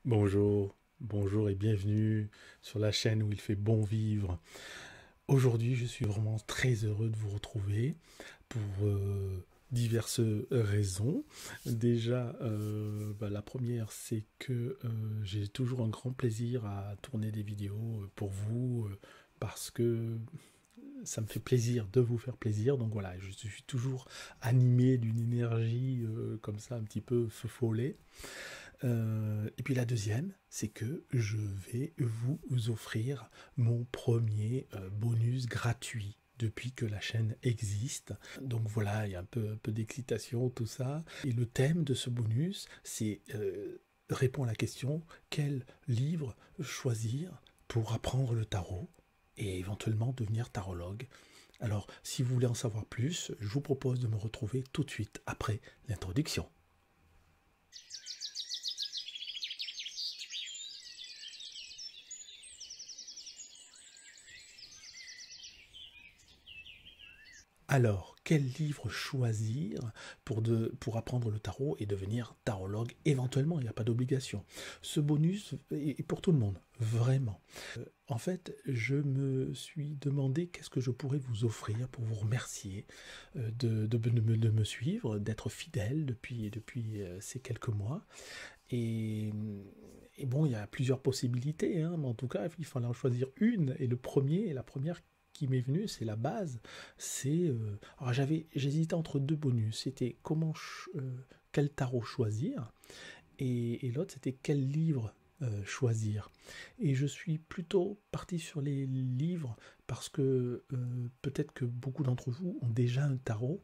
Bonjour, bonjour et bienvenue sur la chaîne où il fait bon vivre. Aujourd'hui, je suis vraiment très heureux de vous retrouver pour diverses raisons. Déjà, la première, c'est que j'ai toujours un grand plaisir à tourner des vidéos pour vous parce que ça me fait plaisir de vous faire plaisir. Donc voilà, je suis toujours animé d'une énergie comme ça, un petit peu follet. Et puis la deuxième, c'est que je vais vous offrir mon premier bonus gratuit depuis que la chaîne existe. Donc voilà, il y a un peu d'excitation, tout ça. Et le thème de ce bonus, c'est répond à la question quel livre choisir pour apprendre le tarot et éventuellement devenir tarologue. Alors, si vous voulez en savoir plus, je vous propose de me retrouver tout de suite après l'introduction. Alors, quel livre choisir pour apprendre le tarot et devenir tarologue éventuellement? Il n'y a pas d'obligation. Ce bonus est pour tout le monde, vraiment. En fait, je me suis demandé qu'est-ce que je pourrais vous offrir pour vous remercier de me suivre, d'être fidèle depuis ces quelques mois. Et, et bon, il y a plusieurs possibilités, hein, mais en tout cas, il fallait en choisir une. Et la première qui m'est venue, c'est la base. Alors j'hésitais entre deux bonus. C'était quel tarot choisir, et l'autre c'était quel livre choisir. Et je suis plutôt parti sur les livres parce que peut-être que beaucoup d'entre vous ont déjà un tarot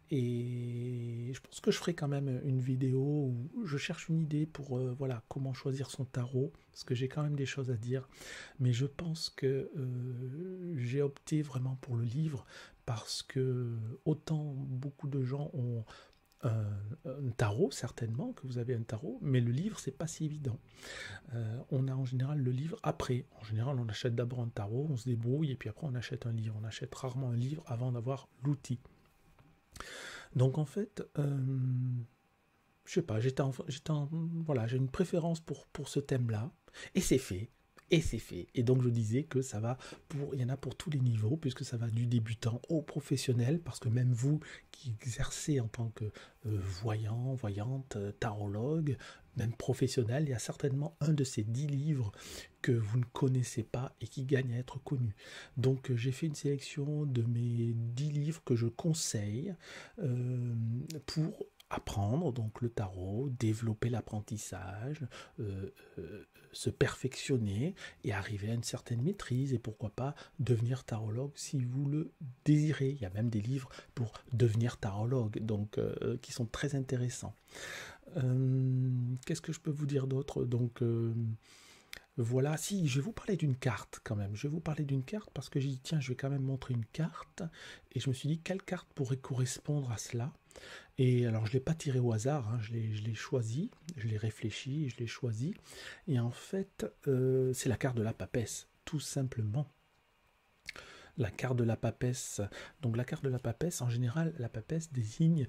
et je pense que je ferai quand même une vidéo où je cherche une idée pour voilà, comment choisir son tarot, parce que j'ai quand même des choses à dire. Mais je pense que j'ai opté vraiment pour le livre, parce que autant beaucoup de gens ont un tarot, certainement, que vous avez un tarot, mais le livre, c'est pas si évident. On a en général le livre après. En général, on achète d'abord un tarot, on se débrouille, et puis après, on achète un livre. On achète rarement un livre avant d'avoir l'outil. Donc en fait, je sais pas, voilà, j'ai une préférence pour ce thème-là, et c'est fait. Et c'est fait. Et donc je disais que il y en a pour tous les niveaux, puisque ça va du débutant au professionnel, parce que même vous qui exercez en tant que voyant, voyante, tarologue, même professionnel, il y a certainement un de ces 10 livres que vous ne connaissez pas et qui gagne à être connu. Donc j'ai fait une sélection de mes 10 livres que je conseille pour apprendre donc le tarot, développer l'apprentissage, se perfectionner et arriver à une certaine maîtrise, et pourquoi pas devenir tarologue si vous le désirez. Il y a même des livres pour devenir tarologue, donc qui sont très intéressants. Qu'est-ce que je peux vous dire d'autre? Donc voilà, si, je vais vous parler d'une carte quand même. Je vais vous parler d'une carte parce que j'ai dit, tiens, je vais quand même montrer une carte. Et je me suis dit, quelle carte pourrait correspondre à cela? Et alors, je ne l'ai pas tiré au hasard, hein, je l'ai choisi, je l'ai réfléchi, je l'ai choisi. Et en fait, c'est la carte de la papesse, tout simplement. La carte de la papesse. Donc la carte de la papesse, en général, la papesse désigne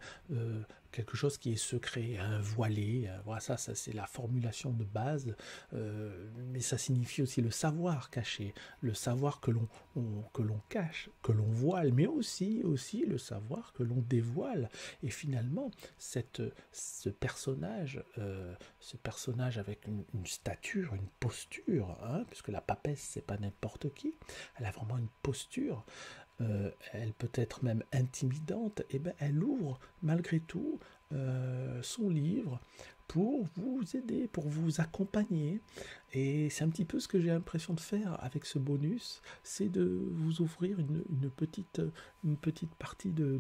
quelque chose qui est secret, un voilé. Voilà, ça c'est la formulation de base. Mais ça signifie aussi le savoir caché, le savoir que l'on cache, que l'on voile, mais aussi le savoir que l'on dévoile. Et finalement, ce personnage avec une stature, une posture, hein, puisque la papesse, c'est pas n'importe qui, elle a vraiment une posture, elle peut être même intimidante, et ben elle ouvre malgré tout son livre pour vous aider, pour vous accompagner. Et c'est un petit peu ce que j'ai l'impression de faire avec ce bonus, c'est de vous offrir une petite partie de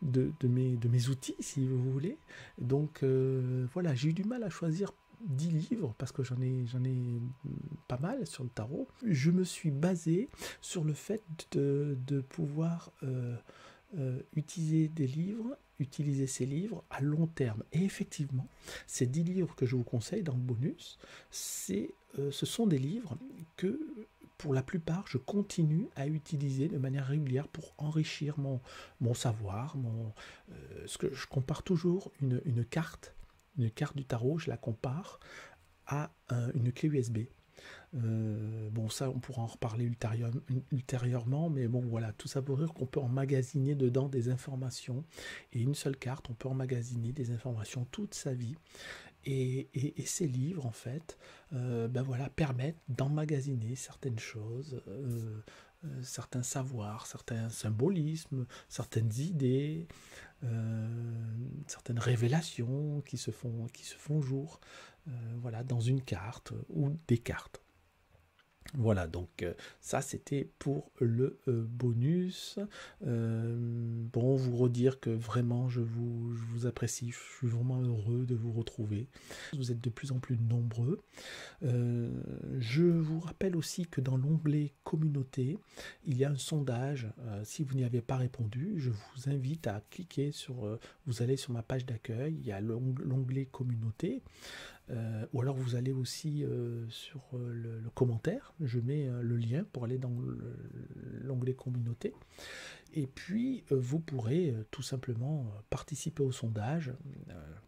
mes outils, si vous voulez. Donc voilà, j'ai eu du mal à choisir 10 livres parce que j'en ai pas mal sur le tarot. Je me suis basé sur le fait de pouvoir utiliser ces livres à long terme. Et effectivement, ces 10 livres que je vous conseille dans le bonus, ce sont des livres que, pour la plupart, je continue à utiliser de manière régulière pour enrichir mon savoir. Ce que je compare toujours une carte du tarot, je la compare a une clé USB. Bon, ça, on pourra en reparler ultérieurement, mais bon, voilà, tout ça pour dire qu'on peut emmagasiner dedans des informations, et une seule carte, on peut emmagasiner des informations toute sa vie, et ces livres, en fait, ben voilà, permettent d'emmagasiner certaines choses, certains savoirs, certains symbolismes, certaines idées, certaines révélations qui se font jour, voilà, dans une carte ou des cartes. Voilà, donc ça c'était pour le bonus. Bon, vous redire que vraiment je vous apprécie, je suis vraiment heureux de vous retrouver. Vous êtes de plus en plus nombreux. Je vous rappelle aussi que dans l'onglet communauté, il y a un sondage. Si vous n'y avez pas répondu, je vous invite à cliquer sur, vous allez sur ma page d'accueil, il y a l'onglet communauté. Ou alors vous allez aussi sur le commentaire, je mets le lien pour aller dans l'onglet communauté. Et puis vous pourrez tout simplement participer au sondage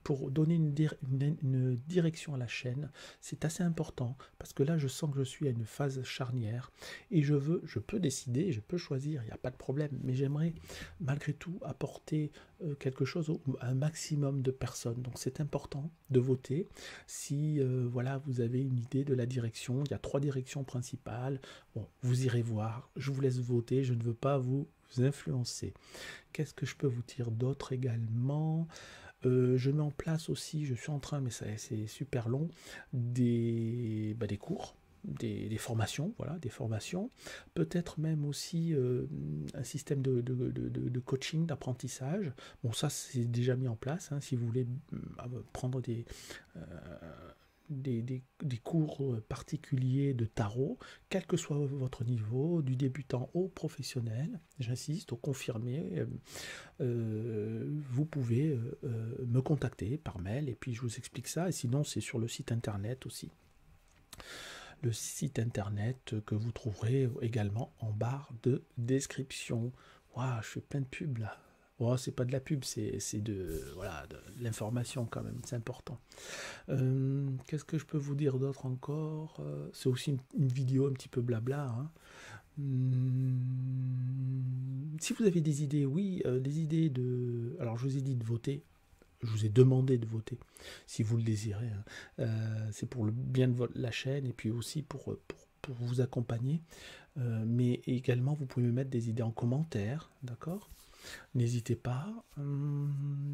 pour donner une direction à la chaîne. C'est assez important parce que là je sens que je suis à une phase charnière et je peux décider, je peux choisir, il n'y a pas de problème, mais j'aimerais malgré tout apporter quelque chose à un maximum de personnes. Donc c'est important de voter. Si voilà, vous avez une idée de la direction, il y a 3 directions principales. Bon, vous irez voir, je vous laisse voter, je ne veux pas vous influencer. Qu'est-ce que je peux vous dire d'autre également? Je mets en place aussi, je suis en train, mais c'est super long, des cours. Des formations, voilà, des formations, peut-être même aussi un système de coaching, d'apprentissage. Bon, ça c'est déjà mis en place, hein, si vous voulez prendre euh, des cours particuliers de tarot, quel que soit votre niveau, du débutant au professionnel, j'insiste, au confirmé, vous pouvez me contacter par mail et puis je vous explique ça, et sinon c'est sur le site internet aussi. Le site internet que vous trouverez également en barre de description. Waouh, je fais plein de pubs là. Oh, c'est pas de la pub, c'est voilà, de l'information quand même, c'est important. Qu'est-ce que je peux vous dire d'autre encore? C'est aussi une vidéo un petit peu blabla, hein. Si vous avez des idées, oui, des idées de... Alors je vous ai dit de voter, je vous ai demandé de voter, si vous le désirez, hein. C'est pour le bien de la chaîne et puis aussi pour vous accompagner. Mais également, vous pouvez me mettre des idées en commentaire, d'accord? N'hésitez pas.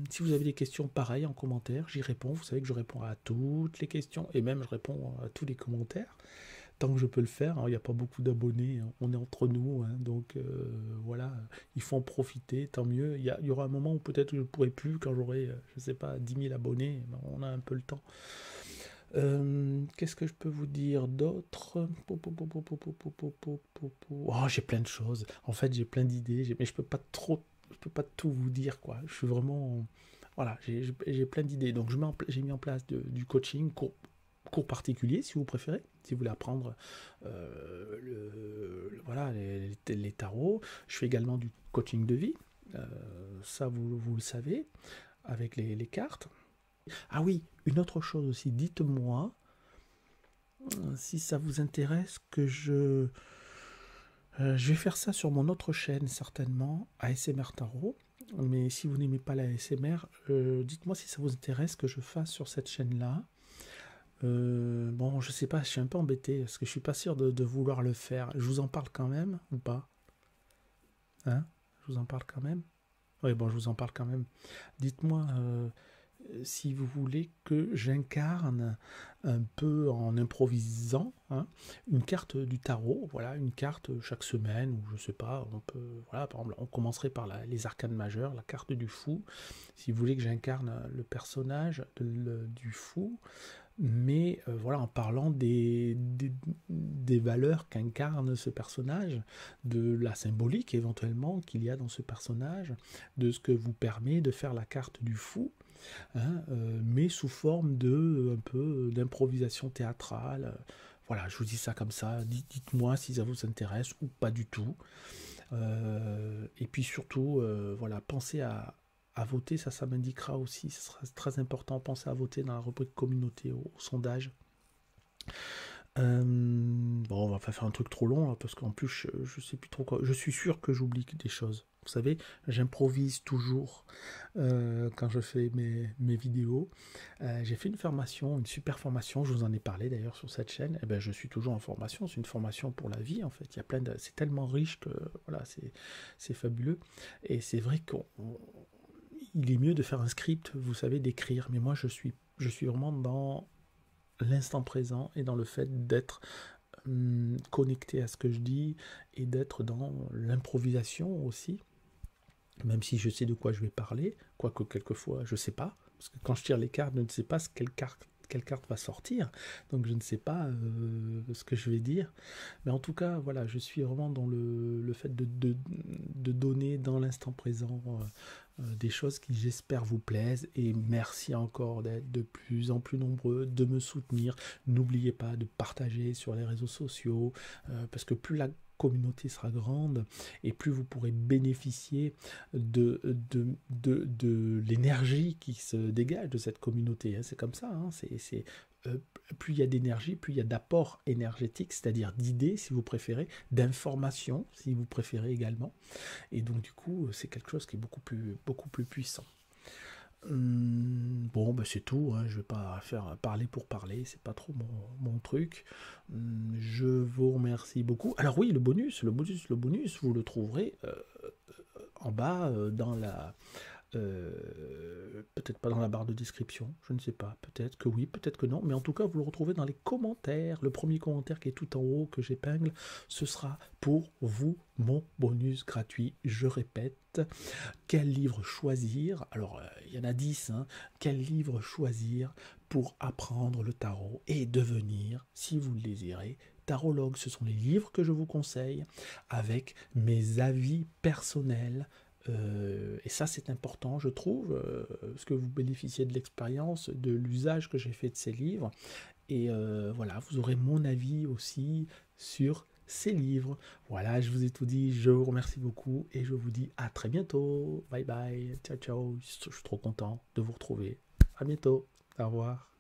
Si vous avez des questions pareilles en commentaire, j'y réponds. Vous savez que je réponds à toutes les questions et même je réponds à tous les commentaires. Tant que je peux le faire, hein, il n'y a pas beaucoup d'abonnés, hein, on est entre nous, hein, donc voilà, il faut en profiter, tant mieux. Il y aura un moment où peut-être je ne pourrai plus, quand j'aurai, je ne sais pas, 10 000 abonnés, ben, on a un peu le temps. Qu'est-ce que je peux vous dire d'autre? Oh, j'ai plein de choses. En fait, j'ai plein d'idées, mais je peux pas tout vous dire, quoi. Je suis vraiment, voilà, j'ai plein d'idées. Donc j'ai mis en place du coaching, cours particulier, si vous préférez, si vous voulez apprendre voilà, les tarots. Je fais également du coaching de vie, ça vous le savez, avec les cartes. Ah oui, une autre chose aussi, dites-moi si ça vous intéresse que je vais faire ça sur mon autre chaîne certainement, ASMR Tarot. Mais si vous n'aimez pas la ASMR, dites-moi si ça vous intéresse que je fasse sur cette chaîne-là. Bon, je sais pas, je suis un peu embêté parce que je suis pas sûr de vouloir le faire. Je vous en parle quand même ou pas? Hein? Je vous en parle quand même? Oui, bon, je vous en parle quand même. Dites-moi si vous voulez que j'incarne un peu en improvisant, hein, une carte du tarot, voilà, une carte chaque semaine, ou je sais pas, on peut, voilà, par exemple, on commencerait par les arcanes majeures, la carte du fou, si vous voulez que j'incarne le personnage du fou, mais voilà, en parlant des valeurs qu'incarne ce personnage, de la symbolique éventuellement qu'il y a dans ce personnage, de ce que vous permet de faire la carte du fou, hein, mais sous forme un peu d'improvisation théâtrale. Voilà, je vous dis ça comme ça, dites-moi si ça vous intéresse ou pas du tout. Et puis surtout, voilà, pensez à voter, ça m'indiquera aussi, ce sera très important, pensez à voter dans la rubrique communauté au sondage. Bon, on va pas faire un truc trop long là, parce qu'en plus je sais plus trop quoi. Je suis sûr que j'oublie des choses. Vous savez, j'improvise toujours quand je fais mes vidéos. J'ai fait une formation, une super formation, je vous en ai parlé d'ailleurs sur cette chaîne. Et ben, je suis toujours en formation, c'est une formation pour la vie en fait. Il y a plein de, c'est tellement riche que voilà, c'est fabuleux. Et c'est vrai qu'il est mieux de faire un script, vous savez, d'écrire. Mais moi, je suis vraiment dans l'instant présent et dans le fait d'être connecté à ce que je dis et d'être dans l'improvisation aussi, même si je sais de quoi je vais parler, quoique quelquefois je ne sais pas, parce que quand je tire les cartes, je ne sais pas quelle carte va sortir, donc je ne sais pas ce que je vais dire, mais en tout cas, voilà, je suis vraiment dans le fait de donner dans l'instant présent des choses qui j'espère vous plaisent, et merci encore d'être de plus en plus nombreux, de me soutenir. N'oubliez pas de partager sur les réseaux sociaux, parce que plus la communauté sera grande et plus vous pourrez bénéficier de l'énergie qui se dégage de cette communauté, hein. C'est comme ça, hein. Euh, Plus il y a d'énergie, plus il y a d'apport énergétique, c'est-à-dire d'idées si vous préférez, d'informations si vous préférez également. Et donc du coup, c'est quelque chose qui est beaucoup plus puissant. Bon, bah c'est tout, hein. Je vais pas faire parler pour parler, c'est pas trop mon truc. Je vous remercie beaucoup. Alors oui, le bonus, vous le trouverez en bas dans la, peut-être pas dans la barre de description, je ne sais pas, peut-être que oui, peut-être que non, mais en tout cas vous le retrouvez dans les commentaires. Le premier commentaire qui est tout en haut que j'épingle, ce sera pour vous mon bonus gratuit. Je répète, quel livre choisir? Alors il y en a 10, hein. Quel livre choisir pour apprendre le tarot et devenir, si vous le désirez, tarologue? Ce sont les livres que je vous conseille avec mes avis personnels. Et ça, c'est important, je trouve, parce que vous bénéficiez de l'expérience, de l'usage que j'ai fait de ces livres. Et voilà, vous aurez mon avis aussi sur ces livres. Voilà, je vous ai tout dit, je vous remercie beaucoup et je vous dis à très bientôt. Bye bye, ciao ciao, je suis trop content de vous retrouver. À bientôt, au revoir.